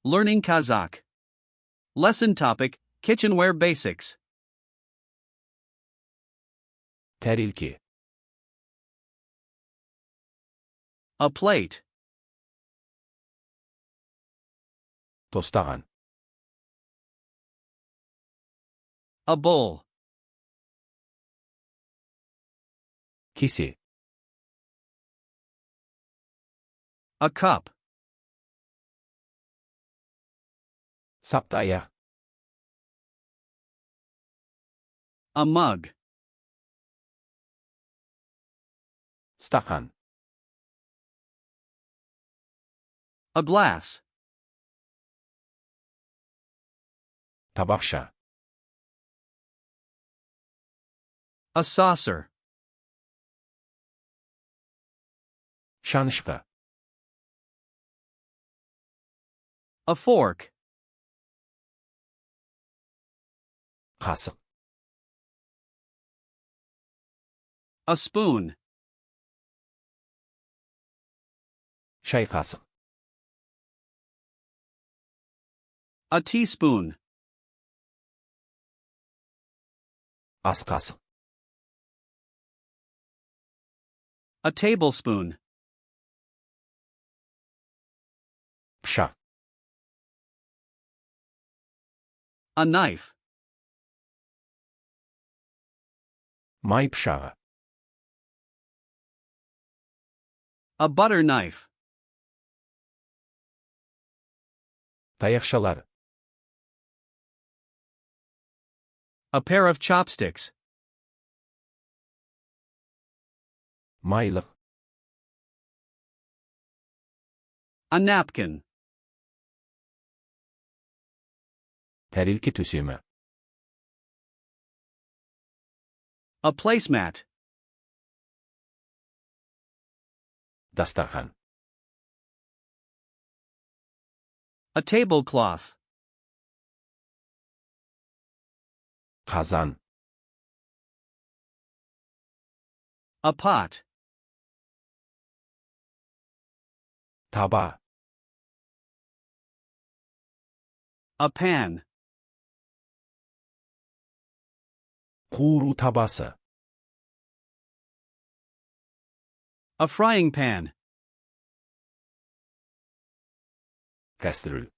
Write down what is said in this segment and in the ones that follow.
Learning Kazakh. Lesson topic, Kitchenware Basics. тәрелке, A plate. тостаған, A bowl. кесе, A cup. сапты аяқ, A mug. стақан, A glass. табақша, A saucer. шанышқы, A fork. қасық, A spoon. шай қасық, A teaspoon. ас қасық, A tablespoon. пышақ, A knife. май пышағы, A butter knife. таяқшалар, A pair of chopsticks. майлық, A napkin. тәрелке төсемі, A placemat. дастархан, A tablecloth. қазан, A pot. таба, A pan. қуыру табасы, A frying pan. кастрюль,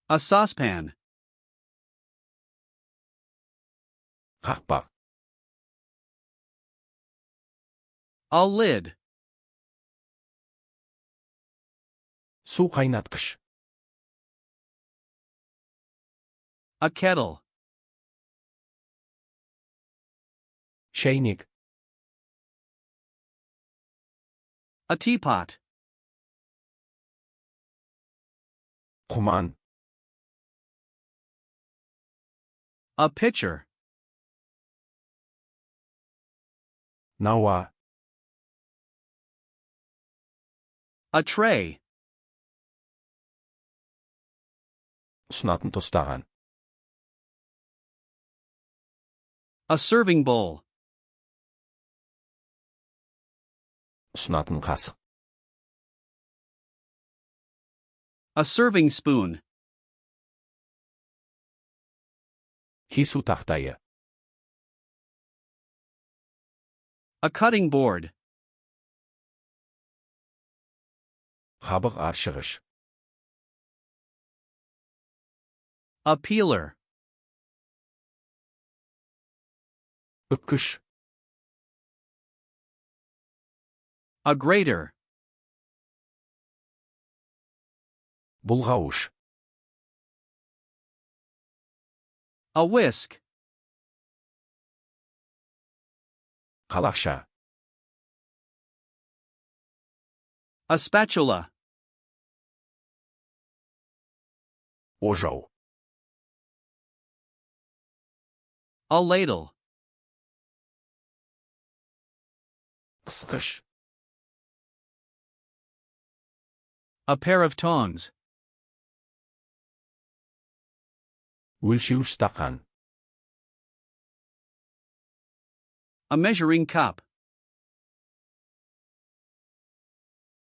A saucepan. қақпақ, A lid. су қайнатқыш, A kettle. шәйнек, A teapot. құман, A pitcher. науа, A tray. ұсынатын тостаған, A serving bowl. ұсынатын қасық, A serving spoon. кесу тақтайы, A cutting board. қабық аршығыш, A peeler. үккіш, A grater. бұлғауыш, A whisk. қалақша, A spatula. ожау, A ladle. қысқыш, A pair of tongs. өлшеуіш стақан, A measuring cup.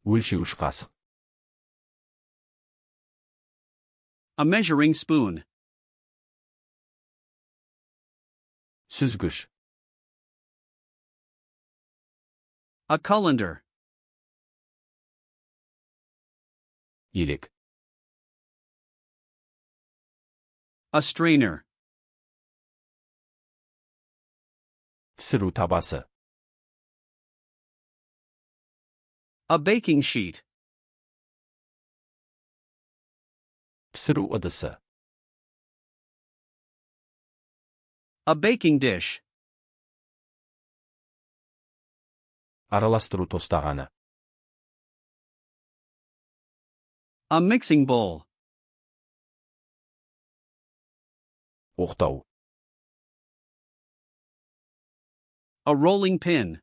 өлшеуіш қасық, A measuring spoon. Süzgüç. A colander. Елек. A strainer. Пісіру табасы. A baking sheet. Пісіру ыдысы. A baking dish. Араластыру тостағаны. A mixing bowl. Оқтау. A rolling pin.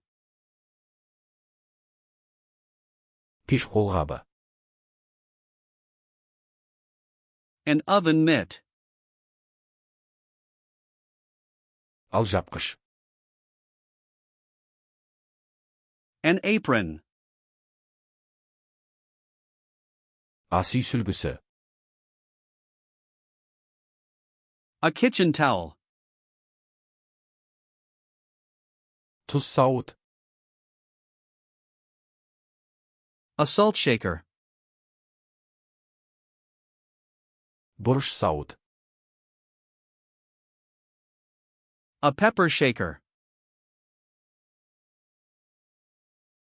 Пеш қолғабы. An oven mitt. Алжапқыш. An apron. Ас үй сүлгісі. A kitchen towel. Тұз сауыт. A salt shaker. Бұрыш сауыт. A pepper shaker.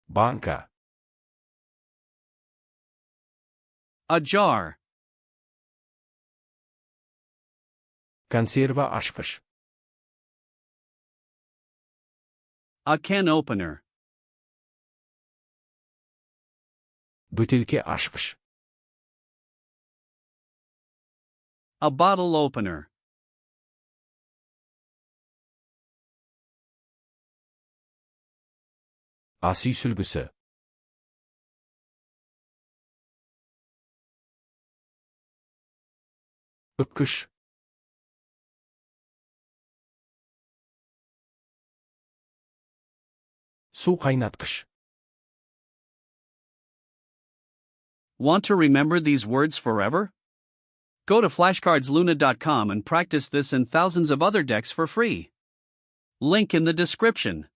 Банка. A jar. Консерва ашқыш. A can opener. Бөтелке ашқыш. A bottle opener. Ас үй сүлгісі. Үпкіш. Су қайнатқыш. Want to remember these words forever? Go to FlashcardsLuna.com and practice this and thousands of other decks for free. Link in the description.